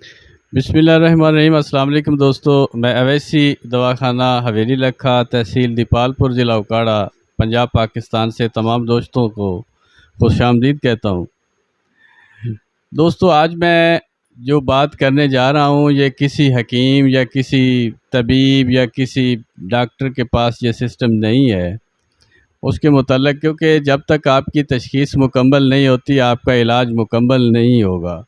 بسم اللہ الرحمن الرحیم۔ السلام علیکم دوستو، میں اویسی دواخانہ حویلی لکھا، تحصیل دیپال پور، ضلع اوکاڑا، پنجاب پاکستان سے تمام دوستوں کو خوش آمدید کہتا ہوں۔ دوستو، آج میں جو بات کرنے جا رہا ہوں یہ کسی حکیم یا کسی طبیب یا کسی ڈاکٹر کے پاس یہ سسٹم نہیں ہے اس کے متعلق، کیونکہ جب تک آپ کی تشخیص مکمل نہیں ہوتی آپ کا علاج مکمل نہیں ہوگا۔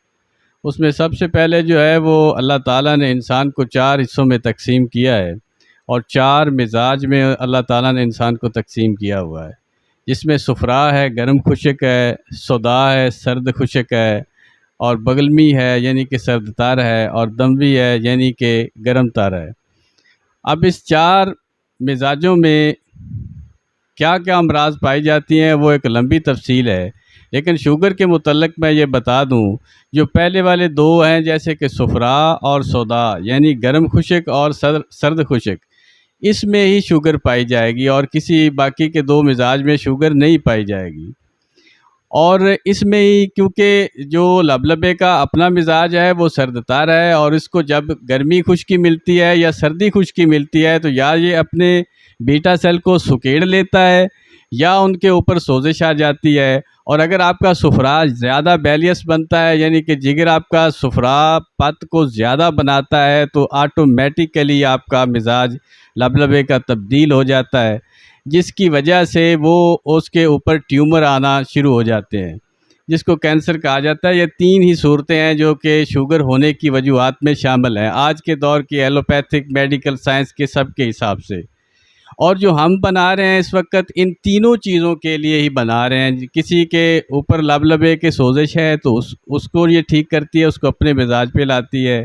اس میں سب سے پہلے جو ہے وہ اللہ تعالیٰ نے انسان کو 4 حصوں میں تقسیم کیا ہے، اور 4 مزاج میں اللہ تعالیٰ نے انسان کو تقسیم کیا ہوا ہے، جس میں صفرا ہے، گرم خشک ہے، سودا ہے، سرد خشک ہے، اور بغلمی ہے یعنی کہ سرد تار ہے، اور دموی ہے یعنی کہ گرم تار ہے۔ اب اس 4 مزاجوں میں کیا کیا امراض پائی جاتی ہیں وہ ایک لمبی تفصیل ہے، لیکن شوگر کے متعلق میں یہ بتا دوں، جو پہلے والے 2 ہیں جیسے کہ صفرا اور سودا یعنی گرم خشک اور سرد خشک، اس میں ہی شوگر پائی جائے گی، اور کسی باقی کے 2 مزاج میں شوگر نہیں پائی جائے گی۔ اور اس میں ہی کیونکہ جو لبلبے کا اپنا مزاج ہے وہ سرد تار ہے، اور اس کو جب گرمی خشکی ملتی ہے یا سردی خشکی ملتی ہے تو یا یہ اپنے بیٹا سیل کو سکیڑ لیتا ہے یا ان کے اوپر سوزش آ جاتی ہے۔ اور اگر آپ کا صفرا زیادہ بیلیس بنتا ہے یعنی کہ جگر آپ کا صفرا پت کو زیادہ بناتا ہے تو آٹومیٹیکلی آپ کا مزاج لبلبے کا تبدیل ہو جاتا ہے، جس کی وجہ سے وہ اس کے اوپر ٹیومر آنا شروع ہو جاتے ہیں، جس کو کینسر کہا جاتا ہے۔ یہ 3 ہی صورتیں ہیں جو کہ شوگر ہونے کی وجوہات میں شامل ہیں آج کے دور کی ایلوپیتھک میڈیکل سائنس کے سب کے حساب سے۔ اور جو ہم بنا رہے ہیں اس وقت ان تینوں چیزوں کے لیے ہی بنا رہے ہیں۔ کسی کے اوپر لبلبے کے سوزش ہے تو اس کو یہ ٹھیک کرتی ہے، اس کو اپنے مزاج پہ لاتی ہے،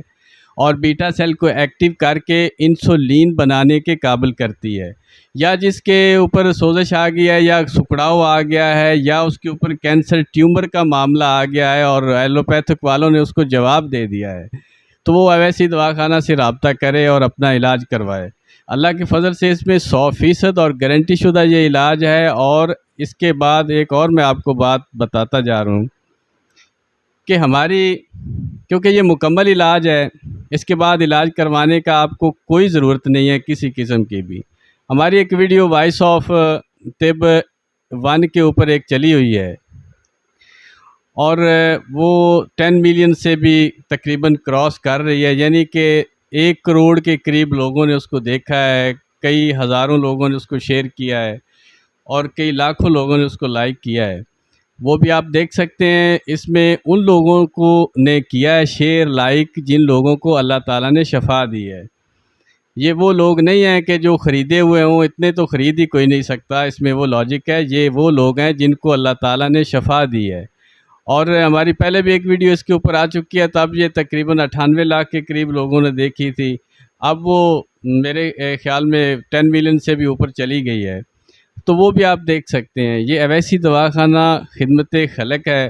اور بیٹا سیل کو ایکٹیو کر کے انسولین بنانے کے قابل کرتی ہے۔ یا جس کے اوپر سوزش آ گیا ہے یا سکڑاؤ آ گیا ہے یا اس کے اوپر کینسر ٹیومر کا معاملہ آ گیا ہے اور ایلوپیتھک والوں نے اس کو جواب دے دیا ہے، تو وہ اویسی دواخانہ سے رابطہ کرے اور اپنا علاج کروائے۔ اللہ کے فضل سے اس میں 100% اور گارنٹی شدہ یہ علاج ہے۔ اور اس کے بعد ایک اور میں آپ کو بات بتاتا جا رہا ہوں کہ ہماری، کیونکہ یہ مکمل علاج ہے، اس کے بعد علاج کروانے کا آپ کو کوئی ضرورت نہیں ہے کسی قسم کی بھی۔ ہماری ایک ویڈیو وائس آف طب 1 کے اوپر ایک چلی ہوئی ہے، اور وہ 10 ملین سے بھی تقریباً کراس کر رہی ہے، یعنی کہ 1 کروڑ کے قریب لوگوں نے اس کو دیکھا ہے، کئی ہزاروں لوگوں نے اس کو شیئر کیا ہے، اور کئی لاکھوں لوگوں نے اس کو لائک کیا ہے۔ وہ بھی آپ دیکھ سکتے ہیں، اس میں ان لوگوں کو نے کیا ہے شیئر لائک جن لوگوں کو اللہ تعالیٰ نے شفا دی ہے۔ یہ وہ لوگ نہیں ہیں کہ جو خریدے ہوئے ہوں، اتنے تو خرید ہی کوئی نہیں سکتا، اس میں وہ لاجک ہے۔ یہ وہ لوگ ہیں جن کو اللہ تعالیٰ نے شفا دی ہے۔ اور ہماری پہلے بھی ایک ویڈیو اس کے اوپر آ چکی ہے، تب یہ تقریباً 98 لاکھ کے قریب لوگوں نے دیکھی تھی، اب وہ میرے خیال میں 10 ملین سے بھی اوپر چلی گئی ہے، تو وہ بھی آپ دیکھ سکتے ہیں۔ یہ اویسی دواخانہ خدمت خلق ہے،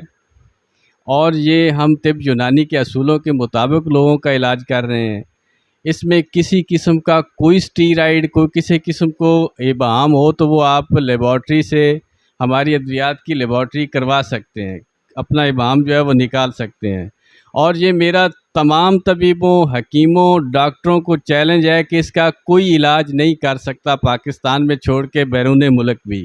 اور یہ ہم طب یونانی کے اصولوں کے مطابق لوگوں کا علاج کر رہے ہیں۔ اس میں کسی قسم کا کوئی سٹیرائڈ، کوئی کسی قسم کو ابہام ہو تو وہ آپ لیبارٹری سے، ہماری ادویات کی لیبارٹری کروا سکتے ہیں، اپنا ابہام جو ہے وہ نکال سکتے ہیں۔ اور یہ میرا تمام طبیبوں، حکیموں، ڈاکٹروں کو چیلنج ہے کہ اس کا کوئی علاج نہیں کر سکتا پاکستان میں چھوڑ کے بیرون ملک بھی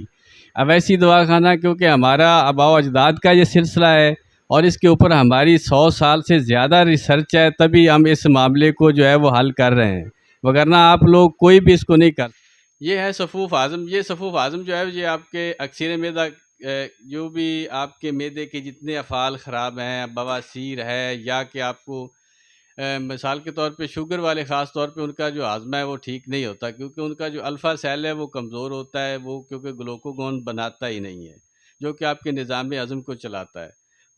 اویسی دواخانہ، کیونکہ ہمارا آباء و اجداد کا یہ سلسلہ ہے، اور اس کے اوپر ہماری 100 سال سے زیادہ ریسرچ ہے، تبھی ہم اس معاملے کو جو ہے وہ حل کر رہے ہیں، وگرنہ آپ لوگ کوئی بھی اس کو نہیں کر۔ یہ ہے صفوف اعظم۔ یہ صفوف اعظم جو ہے یہ آپ کے اکثر معدہ، جو بھی آپ کے معدے کے جتنے افعال خراب ہیں، بواسیر ہے، یا کہ آپ کو مثال کے طور پہ شوگر والے خاص طور پہ ان کا جو ہاضمہ ہے وہ ٹھیک نہیں ہوتا، کیونکہ ان کا جو الفا سیل ہے وہ کمزور ہوتا ہے، وہ کیونکہ گلوکوگون بناتا ہی نہیں ہے جو کہ آپ کے نظام ہضم کو چلاتا ہے۔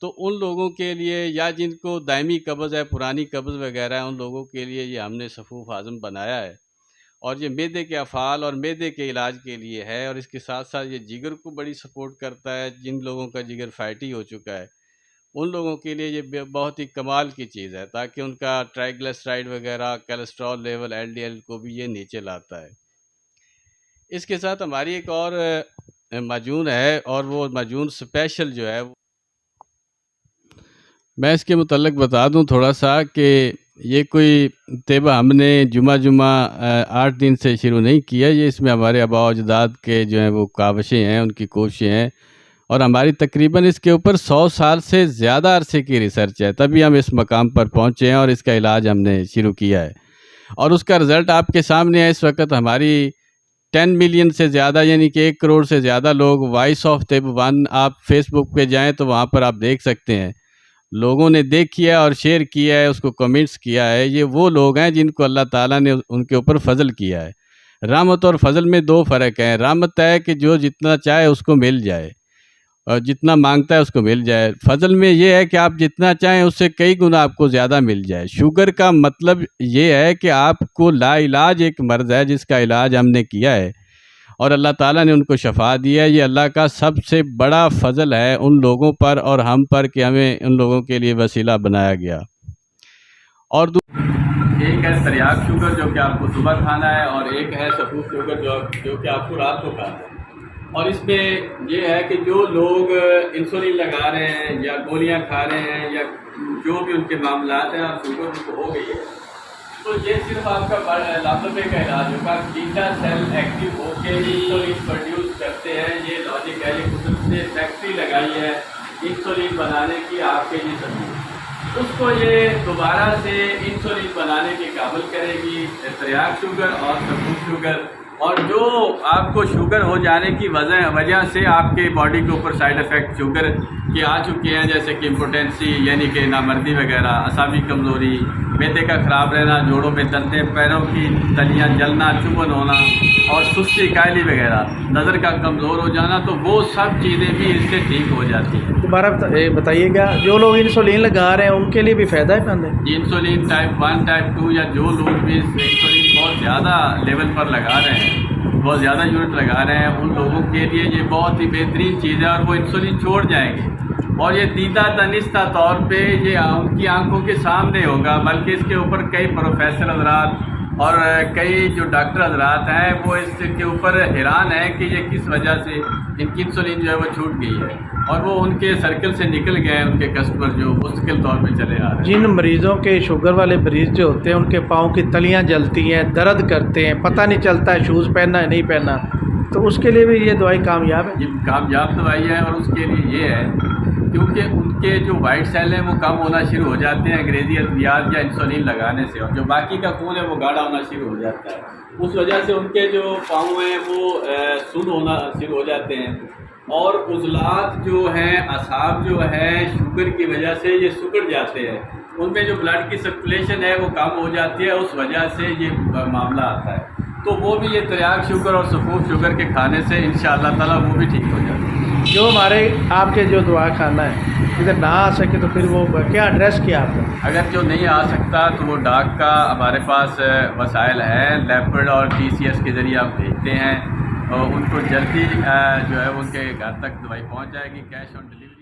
تو ان لوگوں کے لیے، یا جن کو دائمی قبض ہے، پرانی قبض وغیرہ ہے، ان لوگوں کے لیے یہ ہم نے صفوف اعظم بنایا ہے، اور یہ معدے کے افعال اور معدے کے علاج کے لیے ہے، اور اس کے ساتھ ساتھ یہ جگر کو بڑی سپورٹ کرتا ہے۔ جن لوگوں کا جگر فیٹی ہو چکا ہے ان لوگوں کے لیے یہ بہت ہی کمال کی چیز ہے، تاکہ ان کا ٹرائیگلیسرائڈ وغیرہ، کولیسٹرول لیول، LDL کو بھی یہ نیچے لاتا ہے۔ اس کے ساتھ ہماری ایک اور معجون ہے، اور وہ معجون اسپیشل جو ہے میں اس کے متعلق بتا دوں تھوڑا سا کہ یہ کوئی طیبہ ہم نے جمعہ 8 دن سے شروع نہیں کیا. یہ اس میں ہمارے آباء و اجداد کے جو ہیں وہ کاوشیں ہیں، ان کی کوششیں ہیں، اور ہماری تقریباً اس کے اوپر 100 سال سے زیادہ عرصے کی ریسرچ ہے. تبھی ہم اس مقام پر پہنچے ہیں اور اس کا علاج ہم نے شروع کیا ہے، اور اس کا رزلٹ آپ کے سامنے ہے. اس وقت ہماری 10 ملین سے زیادہ، یعنی کہ 1 کروڑ سے زیادہ لوگ وائس آف طب 1 آپ فیس بک پہ جائیں تو وہاں پر آپ دیکھ سکتے ہیں، لوگوں نے دیکھ کیا اور شیئر کیا ہے، اس کو کمنٹس کیا ہے. یہ وہ لوگ ہیں جن کو اللہ تعالیٰ نے ان کے اوپر فضل کیا ہے. رحمت اور فضل میں 2 فرق ہیں. رحمت ہے کہ جو جتنا چاہے اس کو مل جائے، اور جتنا مانگتا ہے اس کو مل جائے. فضل میں یہ ہے کہ آپ جتنا چاہیں اس سے کئی گنا آپ کو زیادہ مل جائے. شوگر کا مطلب یہ ہے کہ آپ کو لا علاج ایک مرض ہے جس کا علاج ہم نے کیا ہے، اور اللہ تعالیٰ نے ان کو شفا دیا ہے. یہ اللہ کا سب سے بڑا فضل ہے ان لوگوں پر اور ہم پر کہ ہمیں ان لوگوں کے لیے وسیلہ بنایا گیا. اور ایک ہے تریاک شوگر جو کہ آپ کو صبح کھانا ہے، اور ایک ہے سفوف شوگر جو کہ آپ کو رات کو کھانا ہے. اور اس میں یہ ہے کہ جو لوگ انسولین لگا رہے ہیں یا گولیاں کھا رہے ہیں یا جو بھی ان کے معاملات ہیں اور شوگر ان کو ہو گئی ہے، تو یہ صرف آپ کا لاپرواہی کا علاج ہوگا. بیٹا سیل ایکٹیو ہو کے انسولین پروڈیوس کرتے ہیں. یہ لاجک ہے، یہ قدرت نے فیکٹری لگائی ہے انسولین بنانے کی آپ کے لیے سب، اس کو یہ دوبارہ سے انسولین بنانے کے قابل کرے گی. تریاک شوگر اور سفوف شوگر. اور جو آپ کو شوگر ہو جانے کی وجہ سے آپ کے باڈی کے اوپر سائیڈ افیکٹ شوگر کے آ چکے ہیں، جیسے کہ امپوٹینسی یعنی کہ نامردی وغیرہ، اعصابی کمزوری، معدے کا خراب رہنا، جوڑوں میں دردیں، پیروں کی تلیاں جلنا، چبھن ہونا اور سستی، کائلی وغیرہ، نظر کا کمزور ہو جانا، تو وہ سب چیزیں بھی اس سے ٹھیک ہو جاتی ہیں. دوبارہ بتائیے گا، جو لوگ انسولین لگا رہے ہیں ان کے لیے بھی فائدہ ہے پہلے؟ انسولین ٹائپ 1 ٹائپ 2 یا جو لوگ بھی انسولین بہت زیادہ لیول پر لگا رہے ہیں، بہت زیادہ یونٹ لگا رہے ہیں، ان لوگوں کے لیے یہ بہت ہی بہترین چیز ہے، اور وہ انسولین چھوڑ جائیں گے. اور یہ دیدہ دانستہ طور پہ یہ ان کی آنکھوں کے سامنے ہوگا، بلکہ اس کے اوپر کئی پروفیسر حضرات اور کئی جو ڈاکٹر حضرات ہیں وہ اس کے اوپر حیران ہیں کہ یہ کس وجہ سے ان کی انسولین جو ہے وہ چھوٹ گئی ہے، اور وہ ان کے سرکل سے نکل گئے ہیں، ان کے کسٹمر جو مستقل طور پہ چلے آ رہے ہیں. جن مریضوں کے شوگر والے مریض جو ہوتے ہیں ان کے پاؤں کی تلیاں جلتی ہیں، درد کرتے ہیں، پتہ نہیں چلتا ہے شوز پہننا ہے نہیں پہننا، تو اس کے لیے بھی یہ دوائی کامیاب ہے؟ یہ کامیاب دوائی ہے، اور اس کے لیے یہ ہے کیونکہ ان کے جو وائٹ سیل ہیں وہ کم ہونا شروع ہو جاتے ہیں انگریزی ادویات یا انسولین لگانے سے، اور جو باقی کا خون ہے وہ گاڑھا ہونا شروع ہو جاتا ہے. اس وجہ سے ان کے جو پاؤں ہیں وہ سن ہونا شروع ہو جاتے ہیں، اور عضلات جو ہیں، اعصاب جو ہیں شوگر کی وجہ سے یہ سکڑ جاتے ہیں، ان میں جو بلڈ کی سرکولیشن ہے وہ کم ہو جاتی ہے، اس وجہ سے یہ معاملہ آتا ہے. تو وہ بھی یہ تریاک شوگر اور سفوف شوگر کے کھانے سے انشاءاللہ تعالیٰ وہ بھی ٹھیک ہو جاتا ہے. جو ہمارے آپ کے جو دعا خانہ ہے اگر نہ آ سکے تو پھر وہ کیا ایڈریس کیا آپ کا؟ اگر جو نہیں آ سکتا تو وہ ڈاک کا ہمارے پاس وسائل ہے، لیپڈ اور TCS کے ذریعے آپ بھیجتے ہیں، اور ان کو جلدی جو ہے ان کے گھر تک دوائی پہنچ جائے گی، کیش آن ڈیلیوری.